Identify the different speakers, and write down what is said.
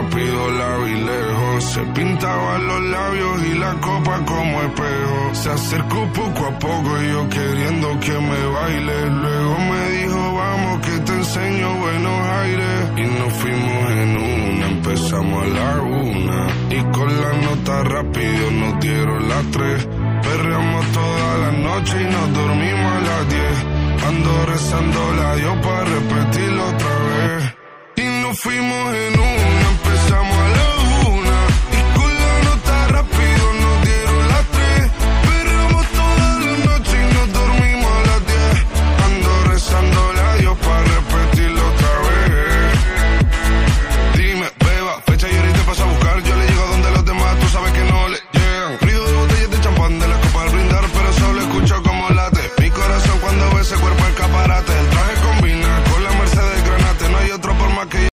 Speaker 1: rápido la vi lejos. Se pintaba los labios y la copa como espejo. Se acercó poco a poco y yo queriendo que me baile. Luego me dijo vamos que te enseño buenos aires. Y nos fuimos en una, empezamos a la 1. Y con la nota rápido nos dieron las 3. Perreamos toda la noche y nos dormimos a las 10. Ando rezando la Dios para repetirlo otra vez. Y nos fuimos en una.